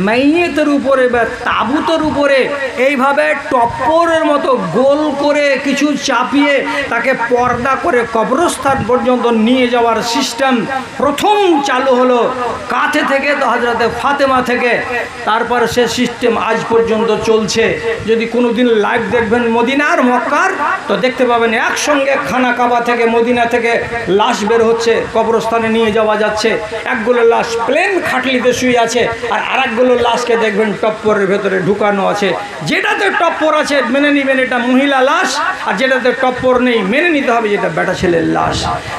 মাইয়েতের উপরে বা তাবুতের উপরে এইভাবে টপ্পরের মতো গোল করে কিছু চাপিয়ে তাকে পর্দা করে কবরস্থান পর্যন্ত নিয়ে যাওয়ার সিস্টেম প্রথম চালু হলো কাঁথে থেকে, তো হযরতে ফাতেমা থেকে। তারপর সে সিস্টেম আজ পর্যন্ত চলছে। যদি কোনো দিন লাইভ দেখবেন মদিনার মক্কার, তো দেখতে পাবেন একসঙ্গে খানা কাবা থেকে মদিনা থেকে লাশ বের হচ্ছে, কবরস্থানে নিয়ে যাওয়া যাচ্ছে। একগুলো লাশ প্লেন খাটলিতে শুয়ে আছে, আর আরেকগুলো লাশকে দেখবেন টপ্পরের ভেতরে ঢুকানো আছে। যেটাতে টপ্পর আছে মেনে নেবেন এটা মহিলা লাশ, আর যেটাতে টপ্পর নেই মেনে নিতে হবে যেটা বেটা ছেলের লাশ।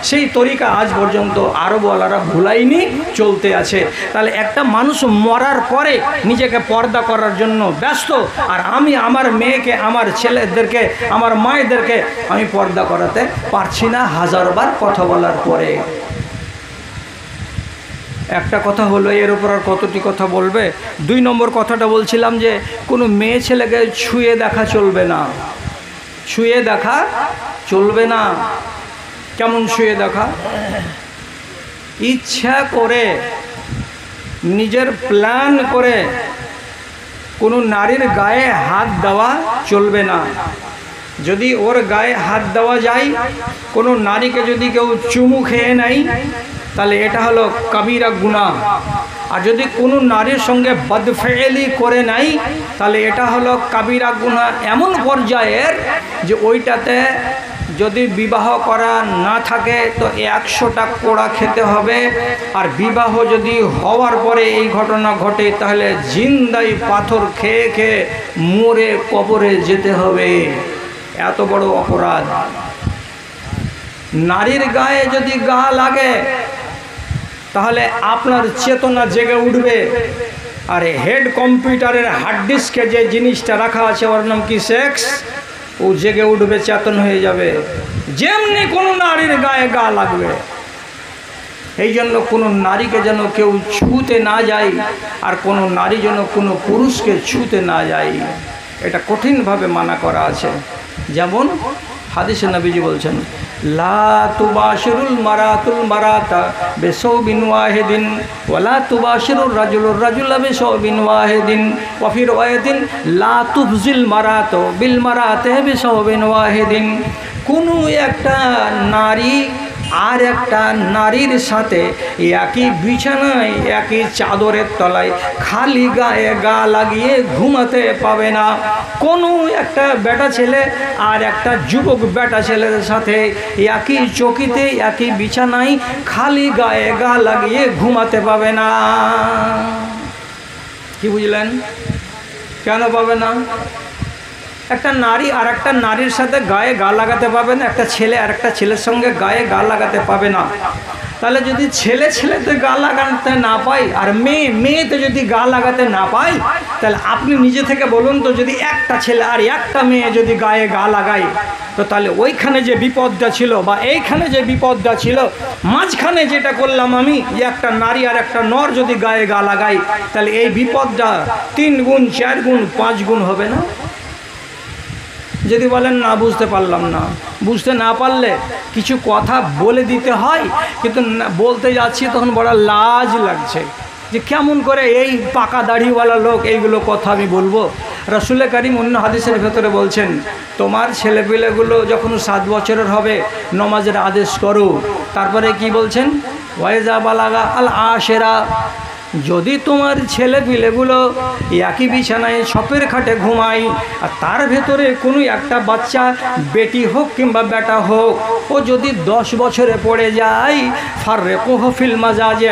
সেই তরিকা আজ পর্যন্ত আরবওয়ালারা ভুলাইনি, চলতে আছে। তাহলে একটা মানুষ মরার পরে নিজেকে পর্দা করার জন্য ব্যস্ত, আর আমি আমার মেয়েকে, আমার ছেলেদেরকে, আমার মায়েদেরকে আমি পর্দা করাতে পারছি না হাজারবার কথা বলার পরে। একটা কথা হলো, এর উপর আর কতটি কথা বলবে। 2 নম্বর কথাটা বলছিলাম যে কোনো মেয়ে ছেলেকে ছুঁয়ে দেখা চলবে না। ছুঁয়ে দেখা চলবে না। কেমন ছুঁয়ে দেখা? ইচ্ছা করে নিজের প্ল্যান করে কোনো নারীর গায়ে হাত দেওয়া চলবে না। যদি ওর গায়ে হাত দেওয়া যায়, কোনো নারীকে যদি কেউ চুমু খেয়ে নেয়, তাহলে এটা হলো কবিরা গুনাহ। আর যদি কোনো নারীর সঙ্গে বদফেলি করে নাই, তাহলে এটা হলো কবিরা গুনাহ এমন পর্যায়ের যে ওইটাতে যদি বিবাহ করা না থাকে তো 100টা কোড়া খেতে হবে। আর বিবাহ যদি হওয়ার পরে এই ঘটনা ঘটে, তাহলে জিন্দাই পাথর খেয়ে খেয়ে মরে কবরে যেতে হবে। এত বড় অপরাধ। নারীর গায়ে যদি গা লাগে তাহলে আপনার চেতনা জেগে উঠবে। আর হেড কম্পিউটারের হার্ড ডিস্কে যে জিনিসটা রাখা আছে ওর নাম কি সেক্স, ও জেগে উঠবে, চেতন হয়ে যাবে। যেমনি কোনো নারীর গায়ে গা লাগবে। এই জন্য কোনো নারীকে যেন কেউ ছুঁতে না যায়, আর কোনো নারী যেন কোনো পুরুষকে ছুঁতে না যায়, এটা কঠিনভাবে মানা করা আছে। যেমন হাদিসে নবীজি বলছেন, লা তুবাশিরুল মারাতুল মারাতা বিসাওবিন ওয়াহিদিন ওয়ালা তুবাশিরুর রাজুলুর রাজুলা বিসাওবিন ওয়াহিদিন ওয়া ফি riwayatin লা তুফজিল মারাতু বিল মারাতি বিসাওবিন ওয়াহিদিন। কোনো একটা নারী আর একটা নারীর সাথে একই বিছানায়, একই চাদরের তলায় খালি গায়ে গা লাগিয়ে ঘুমাতে পাবে না। কোনো একটা বেটা ছেলে আর একটা যুবক বেটা ছেলের সাথে একই চৌকিতে, একই বিছানায় খালি গায়ে গা লাগিয়ে ঘুমাতে পাবে না। কি বুঝলেন? কেন পাবে না? একটা নারী আর একটা নারীর সাথে গায়ে গা লাগাতে পাবে না, একটা ছেলে আর একটা ছেলের সঙ্গে গায়ে গা লাগাতে পাবে না। তাহলে যদি ছেলে ছেলেতে গা লাগাতে না পায়, আর মেয়ে মেয়েতে যদি গা লাগাতে না পায়, তাহলে আপনি নিজে থেকে বলুন তো, যদি একটা ছেলে আর একটা মেয়ে যদি গায়ে গা লাগায়, তো তাহলে ওইখানে যে বিপদটা ছিল বা এইখানে যে বিপদটা ছিল, মাঝখানে যেটা করলাম আমি, যে একটা নারী আর একটা নর যদি গায়ে গা লাগাই, তাহলে এই বিপদটা 3 গুণ 4 গুণ 5 গুণ হবে না? যদি বলেন না বুঝতে পারলাম না, বুঝতে না পারলে কিছু কথা বলে দিতে হয়, কিন্তু বলতে যাচ্ছি তখন বড় লাজ লাগছে যে কেমন করে এই পাকা দাড়িওয়ালা লোক এইগুলো কথা আমি বলবো। রাসূল করিম অন্য হাদিসের ভেতরে বলছেন, তোমার ছেলেপিলেগুলো যখন 7 বছরের হবে নামাজের আদেশ করো। তারপরে কি বলছেন? ওয়াইজা বালাগা আল আশেরা, যদি তোমার ছেলে পিলেগুলো একই বিছানায় ছপের খাটে ঘুমায়, আর তার ভেতরে কোনো একটা বাচ্চা, বেটি হোক কিংবা বেটা হোক, ও যদি 10 বছরে পড়ে যায়, ফাররিকুহু ফিল মাজাজি,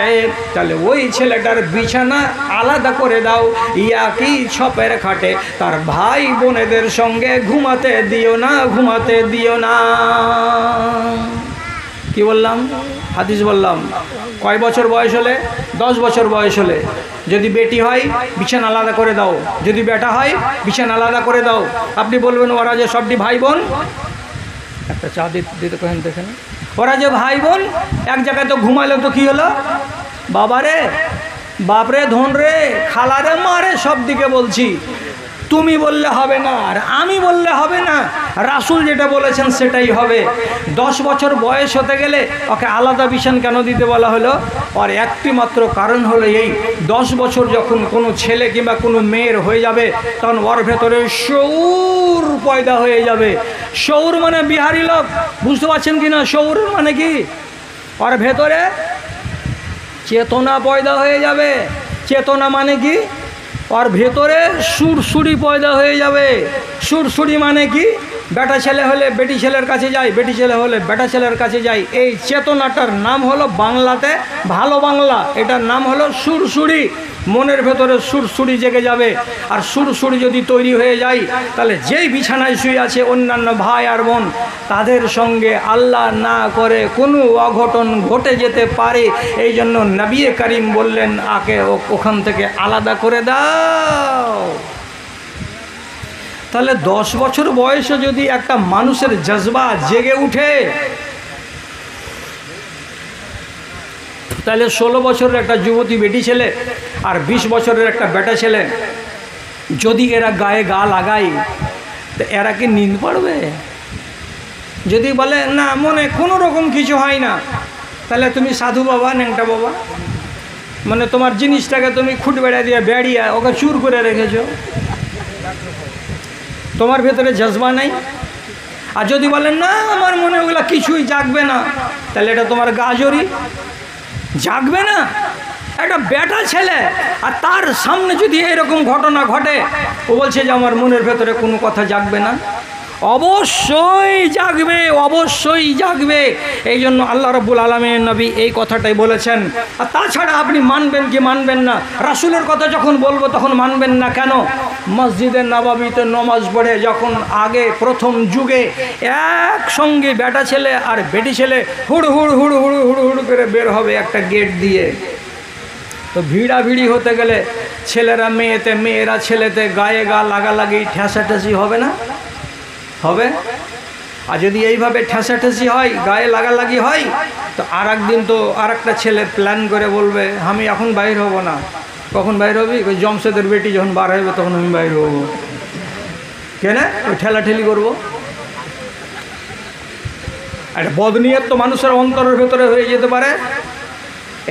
তাহলে ওই ছেলেটার বিছানা আলাদা করে দাও, একই ছপের খাটে তার ভাই বোনেদের সঙ্গে ঘুমাতে দিও না, ঘুমাতে দিও না। কি বললাম? হাদিস বললাম। কয় বছর বয়স হলে? 10 বছর বয়স হলে। যদি বেটি হয় বিছানা আলাদা করে দাও, যদি বেটা হয় বিছানা আলাদা করে দাও। আপনি বলবেন ওরা যে সবটি ভাই বোন, একটা চা দিতে কহেন দেখেন, ওরা যে ভাই বোন এক জায়গায় তো ঘুমালে তো কি হলো? বাবারে, বাপরে, ধন রে, খালারে, মারে, সব দিকে বলছি, তুমি বললে হবে না, আর আমি বললে হবে না, রাসূল যেটা বলেছেন সেটাই হবে। 10 বছর বয়স হতে গেলে ওকে আলাদা বিছান কেন দিতে বলা হলো? আর একটি মাত্র কারণ হলো এই, 10 বছর যখন কোনো ছেলে কিংবা কোনো মেয়ের হয়ে যাবে তখন ওর ভেতরে শৌর পয়দা হয়ে যাবে। শৌর মানে বিহারি লোক, বুঝতে পারছেন কি না? শৌর মানে কি? ওর ভেতরে চেতনা পয়দা হয়ে যাবে। চেতনা মানে কি? ওর ভেতরে সুরসুরি পয়দা হয়ে যাবে। সুরসুরি মানে কি? বেটা ছেলে হলে বেটি ছেলের কাছে যায়, বেটি ছেলে হলে বেটা ছেলের কাছে যায়। এই চেতনাটার নাম হলো বাংলাতে, ভালো বাংলা, এটার নাম হলো সুরসুরি। মনের ভেতরে সুরসুরি জেগে যাবে। আর সুরসুরি যদি তৈরি হয়ে যায় তাহলে যেই বিছানায় শুয়ে আছে অন্যান্য ভাই আর বোন, তাদের সঙ্গে আল্লাহ না করে কোনো অঘটন ঘটে যেতে পারে। এই জন্য নবী করিম বললেন, আকে ওখান থেকে আলাদা করে দাও। তাহলে 10 বছর বয়সে যদি একটা মানুষের জজবা জেগে উঠে, তাহলে 16 বছরের একটা যুবতী বেটি ছেলে আর 20 বছরের একটা বেটা ছেলে যদি এরা গায়ে গা লাগায়, তো এরা কি নিন্দ পড়বে? যদি বলে না মনে কোনো রকম কিছু হয় না, তাহলে তুমি সাধু বাবা, ন্যাংটা বাবা, মানে তোমার জিনিসটাকে তুমি খুঁট বেড়া দিয়ে বেড়িয়ে ওকে চুর করে রেখেছো, তোমার ভেতরে জজবা নাই। আর যদি বলেন না আমার মনে ওগুলো কিছুই জাগবে না, তাহলে এটা তোমার গাজরি, জাগবে না। একটা বেটা ছেলে আর তার সামনে যদি এরকম ঘটনা ঘটে, ও বলছে যে আমার মনের ভেতরে কোনো কথা জাগবে না, অবশ্যই জাগবে, অবশ্যই জাগবে। এই জন্য আল্লাহ রাব্বুল আলামিন নবী এই কথাটাই বলেছেন। আর তাছাড়া আপনি মানবেন কি মানবেন না? রাসূলের কথা যখন বলবো তখন মানবেন না কেন? মসজিদে নববীতে নমাজ পড়ে যখন আগে প্রথম যুগে একসঙ্গে বেটা ছেলে আর বেটি ছেলে হুড় হুড় হুড় হুড় হুড় হুড় করে বের হবে একটা গেট দিয়ে, তো ভিড়াভিড়ি হতে গেলে ছেলেরা মেয়েতে, মেয়েরা ছেলেতে গায়ে গা লাগালাগি ঠেসাঠেসি হবে না? হবে। আর যদি এইভাবে ঠেসাঠেসি হয়, গায়ে লাগালাগি হয়, তো আর একদিন তো আর একটা ছেলে প্ল্যান করে বলবে আমি এখন বাইর হব না। কখন বাইর হবি? ওই জমশেদের বেটি যখন বার হইবে তখন আমি বাইর হবো। কেন? ওই ঠেলাঠেলি করবো। আর বদনিয়ত তো মানুষের অন্তরের ভেতরে হয়ে যেতে পারে।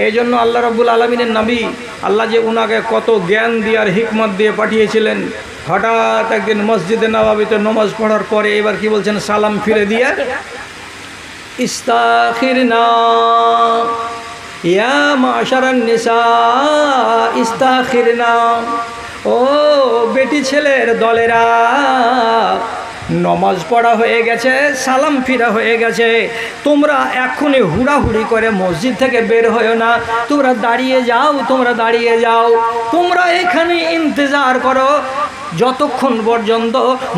এই জন্য আল্লাহ রাব্বুল আলামিনের নবী, আল্লাহ যে উনাকে কত জ্ঞান দিয়ে আর হিকমত দিয়ে পাঠিয়েছিলেন, হঠাৎ একদিন মসজিদে নববীতে নমাজ পড়ার পরে এবার কি বলছেন? সালাম ফিরে দিয়ে ইস্তাখিরনা ইয়া মাশারান নিসা ইস্তাখিরনা, ও বেটি ছেলের দলেরা, নমাজ পড়া হয়ে গেছে, সালাম ফিরা হয়ে গেছে, তোমরা এখনই হুড়াহুড়ি করে মসজিদ থেকে বের হয়েও না, তোমরা দাঁড়িয়ে যাও, তোমরা দাঁড়িয়ে যাও, তোমরা এখানে ইন্তজার করো যতক্ষণ পর্যন্ত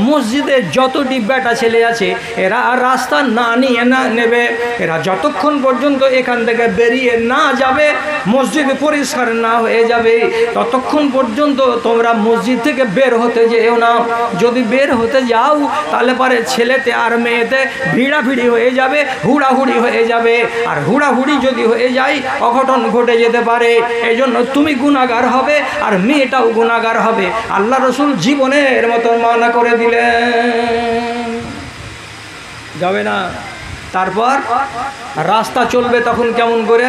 মসজিদে যতটি বেটা ছেলে আছে এরা রাস্তা না নিয়ে না নেবে, এরা যতক্ষণ পর্যন্ত এখান থেকে বেরিয়ে না যাবে, মসজিদ পরিষ্কার না হয়ে যাবে, ততক্ষণ পর্যন্ত তোমরা মসজিদ থেকে বের হতে যেও না। যদি বের হতে যাও তাহলে পরে ছেলেতে আর মেয়েতে ভিড়াভিড়ি হয়ে যাবে, হুড়াহুড়ি হয়ে যাবে, আর হুড়াহুড়ি যদি হয়ে যায় অঘটন ঘটে যেতে পারে। এই জন্য তুমি গুনাহগার হবে আর মেয়েটাও গুনাহগার হবে। আল্লাহ রসুল জীবনের মতো মানা করে দিলেন, যাবে না। তারপর রাস্তা চলবে তখন কেমন করে?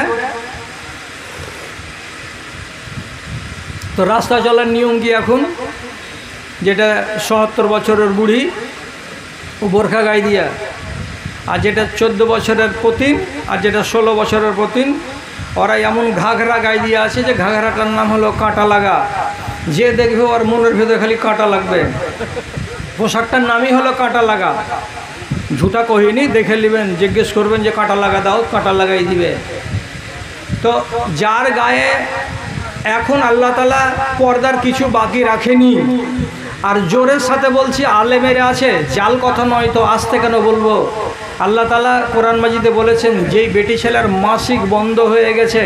তো রাস্তা চলার নিয়ম কি এখন? যেটা ৭৭ বছরের বুড়ি ও বোরখা গায়ে দিয়া, আর যেটা 14 বছরের পতিন, আর যেটা 16 বছরের পতিন, ওরা এমন ঘাঘরা গায়ে দিয়ে আছে যে ঘাঘরাটার নাম হলো কাঁটা লাগা। যে দেখবে ওর মনের ভেতরে খালি কাঁটা লাগবে। পোশাকটার নামই হলো কাঁটা লাগা। ঝুটা কহিনি, দেখে নেবেন, জিজ্ঞেস করবেন যে কাঁটা লাগা দাও, কাঁটা লাগাই দিবে। তো যার গায়ে এখন আল্লাহ তাআলা পর্দার কিছু বাকি রাখেনি, আর জোরের সাথে বলছি আলেমেরা আছে, জাল কথা নয় তো আসতে কেন বলবো। আল্লাহ তাআলা কোরআন মাজিদে বলেছেন যেই বেটি ছেলের মাসিক বন্ধ হয়ে গেছে,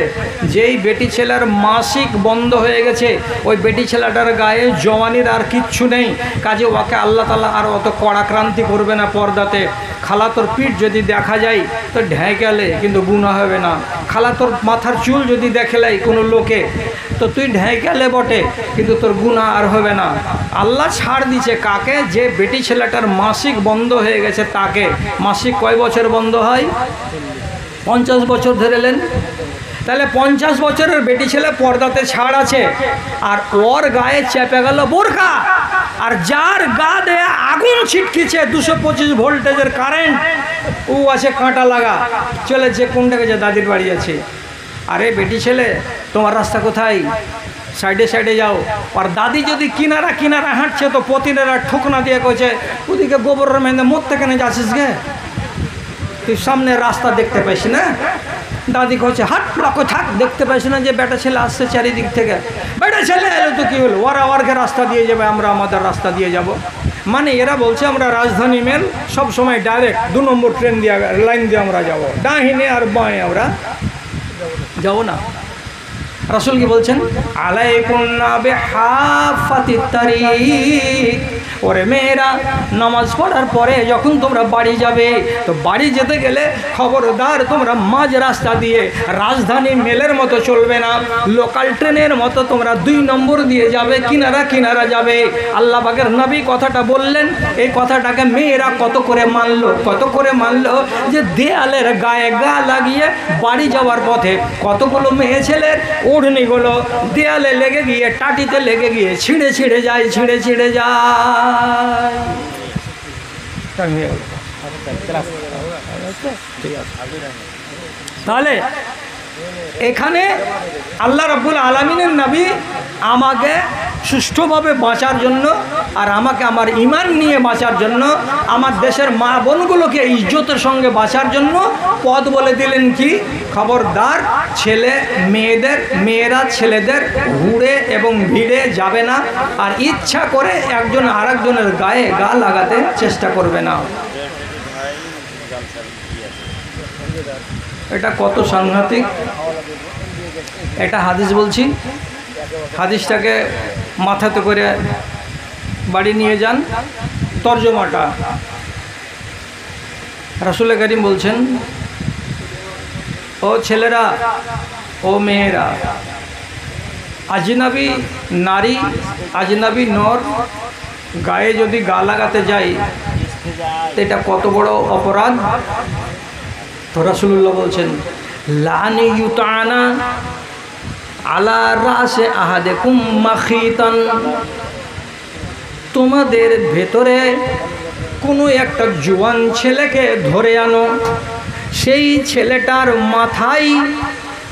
যেই বেটি ছেলের মাসিক বন্ধ হয়ে গেছে, ওই বেটি ছেলেটার গায়ে জওয়ানির আর কিচ্ছু নেই, কাজে ওকে আল্লাহ তাআলা আর অত কড়াক্রান্তি করবে না পর্দাতে। খালাতোর পিঠ যদি দেখা যায় তো ঢেঁকালে কিন্তু গুনাহ হবে না। খালাতোর মাথার চুল যদি দেখেলাই কোনো লোকে, তো তুই ঢেকালে বটে, কিন্তু তোর গুনাহ আর হবে না। আল্লাহ ছাড় দিচ্ছে কাকে? যে বেটি ছেলেটার মাসিক বন্ধ হয়ে গেছে তাকে। মাসিক কয় বছর বন্ধ হয়? 50 বছর ধরে নেন। তাহলে 50 বছরের বেটি ছেলে পর্দাতে ছাড় আছে, আর ওর গায়ে চেপে গেল বোরকা, আর যার গা দেয়া আগুন ছিটকিছে 225 ভোল্টেজের কারেন্ট, ও আছে কাঁটা লাগা, চলেছে কোনটা গেছে? দাদির বাড়ি আছে। আরে বেটি ছেলে, তোমার রাস্তা কোথায়? সাইডে সাইডে যাও। আর দাদি যদি কিনারা কিনারা হাঁটছে তো পতিনেরা ঠুকনা দিয়ে কইছে, ওদিকে গোবরের মেন্দে মরতে কেন যাচ্ছিস গে? তুই সামনে রাস্তা দেখতে পাইস না? দাদি কইছে, হাট লাকো থাক, দেখতে পাইস না যে বেটা ছেলে আসছে চারিদিক থেকে? বেটা ছেলে এলো তো কি হলো, ওরা ওরকে রাস্তা দিয়ে যাবে, আমরা আমাদের রাস্তা দিয়ে যাব। মানে এরা বলছে আমরা রাজধানী মেল সব সময় ডাইরেক্ট 2 নম্বর ট্রেন দিয়ে লাইন দিয়ে আমরা যাব, ডাহিনে আর বাঁয়ে আমরা যাব না। রাসূল কি বলছেন? আলাইকুন্না বিহাফাতিত তারিক, ওরে মেয়েরা, নামাজ পড়ার পরে যখন তোমরা বাড়ি যাবে, তো বাড়ি যেতে গেলে খবরদার তোমরা মাঝ রাস্তা দিয়ে রাজধানী মেলের মতো চলবে না, লোকাল ট্রেনের মতো তোমরা 2 নম্বর দিয়ে যাবে, কিনারা কিনারা যাবে। আল্লাহ পাকের নবী কথাটা বললেন, এই কথাটাকে মেয়েরা কত করে মানলো, কত করে মানলো, যে দেয়ালের গায়ে গা লাগিয়ে বাড়ি যাওয়ার পথে কতগুলো মেয়ে ছেলের ওড়নিগুলো দেয়ালে লেগে গিয়ে, টাটিতে লেগে গিয়ে ছিঁড়ে ছিঁড়ে যায়, ছিঁড়ে ছিঁড়ে যায়। তাহলে এখানে আল্লাহ রাব্বুল আলামিনের নবী আমাকে সুষ্ঠুভাবে বাঁচার জন্য, আর আমাকে আমার ঈমান নিয়ে বাঁচার জন্য, আমার দেশের মা বোনগুলোকে ইজ্জতের সঙ্গে বাঁচার জন্য পথ বলে দিলেন কি? খবরদার ছেলে মেয়েদের, মেয়েরা ছেলেদের হুড়ে এবং ভিড়ে যাবে না, আর ইচ্ছা করে একজন আরেকজনের গায়ে গা লাগাতে চেষ্টা করবে না। এটা কত সাংঘাতিক! এটা হাদিস বলছি, হাদিসটাকে মাথাতে করে বাড়ি নিয়ে যান। তর্জমাটা রাসূল করিম বলছেন, ও ছেলেরা, ও মেয়েরা, আজনবী নারী, আজনবী নর গায়ে যদি গা লাগাতে যাই, এটা কত বড় অপরাধ। তো রাসূলুল্লাহ বলছেন, লানি ইউতানা আলা রাসে আহাদিকুম মাখিতান, তোমাদের ভেতরে কোনো একটা জোয়ান ছেলেকে ধরে আনো, সেই ছেলেটার মাথায়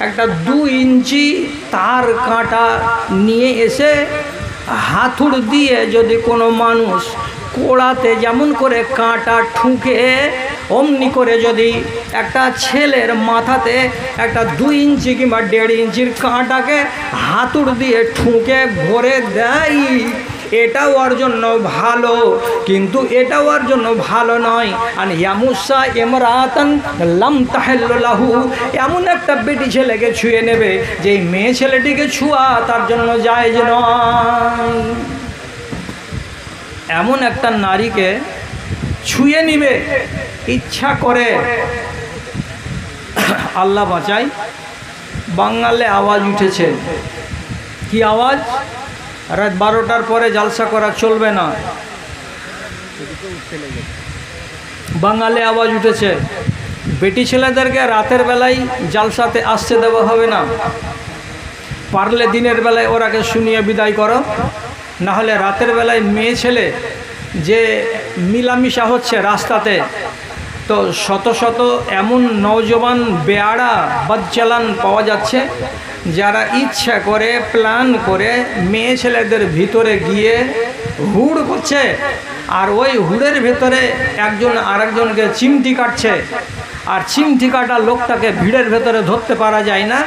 একটা 2 ইঞ্চি তার কাঁটা নিয়ে এসে হাতুড় দিয়ে যদি কোনো মানুষ কোড়াতে যেমন করে কাঁটা ঠুকে, অমনি করে যদি একটা ছেলের মাথাতে একটা 2 ইঞ্চি কিংবা 1.5 ইঞ্চির কাঁটাকে হাতুড় দিয়ে ঠুকে ভরে দেয়, এটা ওর জন্য ভালো, কিন্তু এটা ওর জন্য ভালো নয়। আর ইয়ামুসা ইমরাতান লাম তাহিল্লু লাহু, এমন একটা বেটি ছেলেকে ছুঁয়ে নেবে যে মেয়ে ছেলেটিকে ছুঁয়া তার জন্য জায়েজ নয়। এমন একটা নারীকে ছুঁয়ে নিবে ইচ্ছা করে, আল্লাহ বাঁচাই। বাঙালে আওয়াজ উঠেছে, কি আওয়াজ? রাত 12টার পরে জালসা করা চলবে না। বাঙালে আওয়াজ উঠেছে, বেটি ছেলেদেরকে রাতের বেলায় জালসাতে আসতে দেওয়া হবে না, পারলে দিনের বেলায় ওরাকে শুনিয়ে বিদায় করো, না হলে রাতের বেলায় মেয়ে ছেলে যে মিলামিশা হচ্ছে রাস্তাতে, তো শত শত এমন নওজওয়ান বেয়াড়া বদচালান পাওয়া যাচ্ছে যারা ইচ্ছা করে প্ল্যান করে মেয়ে ছেলেদের ভিতরে গিয়ে হুড় করছে, আর ওই হুড়ের ভেতরে একজন আরেকজনকে চিমটি কাটছে, আর চিমটি কাটা লোকটাকে ভিড়ের ভেতরে ধরতে পারা যায় না।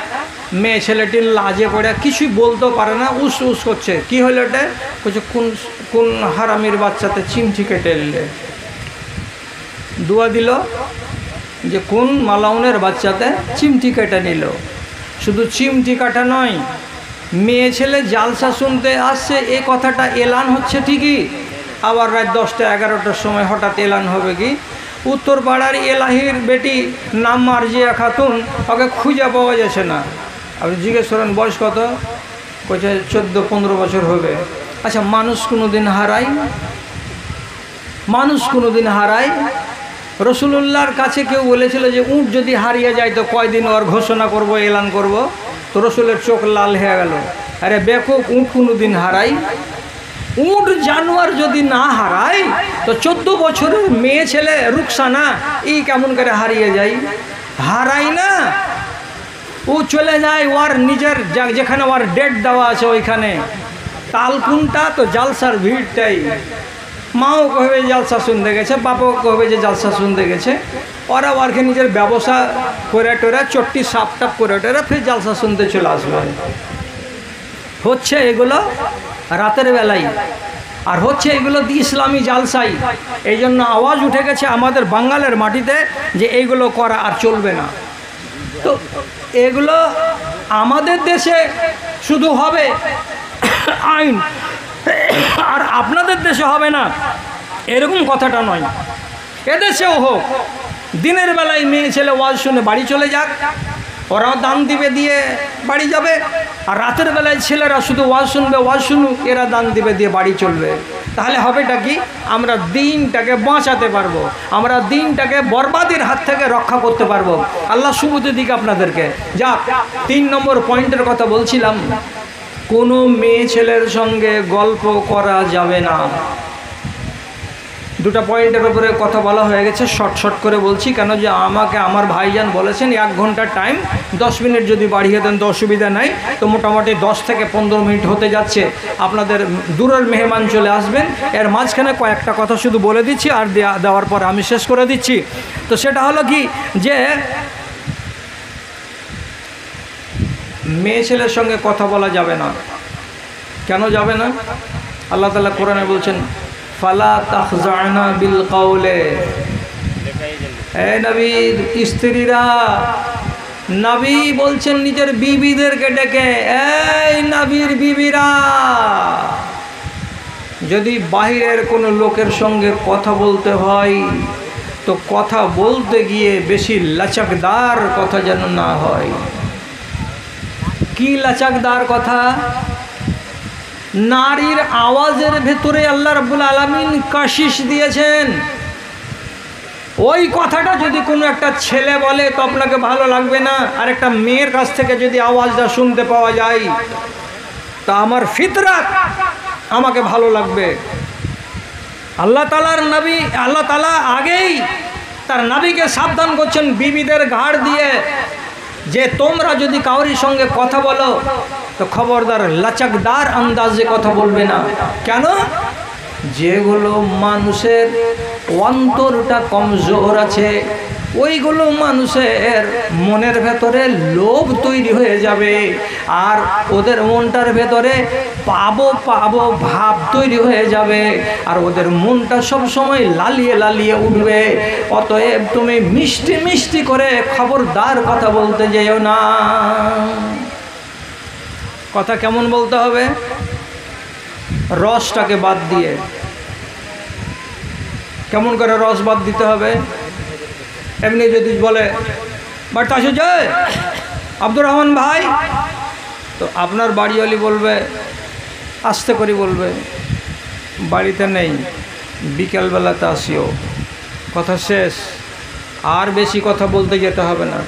মেয়ে ছেলেটির লাজে পড়ে কিছুই বলতেও পারে না, উস উস করছে। কি হলো এটা? বলছে কোন কোন হারামির বাচ্চাতে চিমটি কেটে এলে। দুয়া দিল যে কোন মালাউনের বাচ্চাতে চিমটি কেটে নিল। শুধু চিমটি কাটা নয়, মেয়ে ছেলে জালসা শুনতে আসছে এ কথাটা এলান হচ্ছে ঠিকই, আবার রাত 10টা 11টার সময় হঠাৎ এলান হবে কি উত্তর পাড়ার এলাহির বেটি নাম মার্জিয়া খাতুন, ওকে খুঁজে পাওয়া যাচ্ছে না। আপনি জিজ্ঞেস করেন বয়স কত? কইছে 14-15 বছর হবে। আচ্ছা, মানুষ কোনোদিন হারায়? মানুষ কোনোদিন হারায়? রসুলুল্লাহর কাছে কেউ বলেছিল যে উট যদি হারিয়ে যায় তো কয়দিন ওর ঘোষণা করব, এলান করব। তো রসুলের চোখ লাল হয়ে গেল। আরে বেকুব, উট কোনোদিন হারায়? উট জানোয়ার যদি না হারায় তো 14 বছরের মেয়ে ছেলে রুকসানা এই কেমন করে হারিয়ে যায়? হারাই না, ও চলে যায় ওর নিজের যেখানে ওর ডেট দেওয়া আছে ওইখানে। তাল কোনটা? তো জালসার ভিড়টাই। মাও কহবে জালসা শুনতে গেছে, বাবাও কহবে যে জালসা শুনতে গেছে। ওরা ওরকে নিজের ব্যবসা করে টোরে চট্টি সাপটাপ করে টোরে ফির জালসা শুনতে চলে আসবে। হচ্ছে এগুলো রাতের বেলায়, আর হচ্ছে এগুলো দি ইসলামী জালসাই। এই জন্য আওয়াজ উঠে গেছে আমাদের বাঙালের মাটিতে যে এইগুলো করা আর চলবে না। তো এগুলো আমাদের দেশে শুধু হবে আইন, আর আপনাদের দেশে হবে না এরকম কথাটা নয়। এদেশেও হোক, দিনের বেলায় মেয়ে ছেলে ওয়াজ শুনে বাড়ি চলে যাক, ওরাও দান দিবে, দিয়ে বাড়ি যাবে। আর রাতের বেলায় ছেলেরা শুধু ওয়াজ শুনবে, ওয়াজ শুনুক, এরা দান দিবে, দিয়ে বাড়ি চলবে। তাহলে হবেটা কি? আমরা দিনটাকে বাঁচাতে পারবো, আমরা দিনটাকে বরবাদের হাত থেকে রক্ষা করতে পারবো। আল্লাহ সুবুদ্ধি দিক আপনাদেরকে। যাক, 3 নম্বর পয়েন্টের কথা বলছিলাম, কোনো মেয়ে ছেলের সঙ্গে গল্প করা যাবে না। দুটা পয়েন্টের উপরে কথা বলা হয়ে গেছে, শর্ট করে বলছি, কেন যে আমাকে আমার ভাইজান বলেছেন 1 ঘন্টার টাইম, 10 মিনিট যদি বাড়িয়ে দেন তো অসুবিধা নাই। তো মোটামুটি 10 থেকে 15 মিনিট হতে যাচ্ছে। আপনাদের দূরের মেহমান চলে আসবেন, এর মাঝখানে কয়েকটা কথা শুধু বলে দিচ্ছি, আর দেওয়ার পর আমি শেষ করে দিচ্ছি। তো সেটা হলো কি, যে মেয়ে ছেলের সঙ্গে কথা বলা যাবে না। কেন যাবে না? আল্লাহ তাআলা কোরআনে বলছেন, ফালা তাখজানা বিল কাউলে। এই নবীর স্ত্রীরা, নবী বলছেন নিজের বিবিদেরকে ডেকে, এই নবীর বিবিরা, যদি বাহিরের কোনো লোকের সঙ্গে কথা বলতে হয় তো কথা বলতে গিয়ে বেশি লাচকদার কথা যেন না হয়। কি লাচকদার কথা? নারীর আওয়াজের ভেতরে আল্লাহ রাব্বুল আলামিন কাশিশ দিয়েছেন। ওই কথাটা যদি কোনো একটা ছেলে বলে তো আপনাকে ভালো লাগবে না, আর একটা মেয়ের কাছ থেকে যদি আওয়াজটা শুনতে পাওয়া যায় তা আমার ফিতরাত আমাকে ভালো লাগবে। আল্লাহ তাআলার নবী, আল্লাহ তাআলা আগেই তার নবীকে সাবধান করছেন বিবিদের ঘাড় দিয়ে, যে তোমরা যদি কাউরির সঙ্গে কথা বলো তো খবরদার লাচকদার আন্দাজে কথা বলবে না। কেন? যেগুলো মানুষের অন্তরটা কমজোর আছে, ওইগুলো মানুষের মনের ভেতরে লোভ তৈরি হয়ে যাবে, আর ওদের মনটার ভেতরে পাবো পাবো ভাব তৈরি হয়ে যাবে, আর ওদের মনটা সব সময় লালিয়ে লালিয়ে উঠবে। অতএব তুমি মিষ্টি মিষ্টি করে খবরদার কথা বলতে যেও না। কথা কেমন বলতে হবে? রসটাকে বাদ দিয়ে। কেমন করে রস বাদ দিতে হবে? এমনি যদি বলে বাট আসে যায় আব্দুর রহমান ভাই, তো আপনার বাড়িওয়ালি বলবে, আস্তে করে বলবে, বাড়িতে নেই, বিকেলবেলাতে আসিও, কথা শেষ। আর বেশি কথা বলতে যেতে হবে না।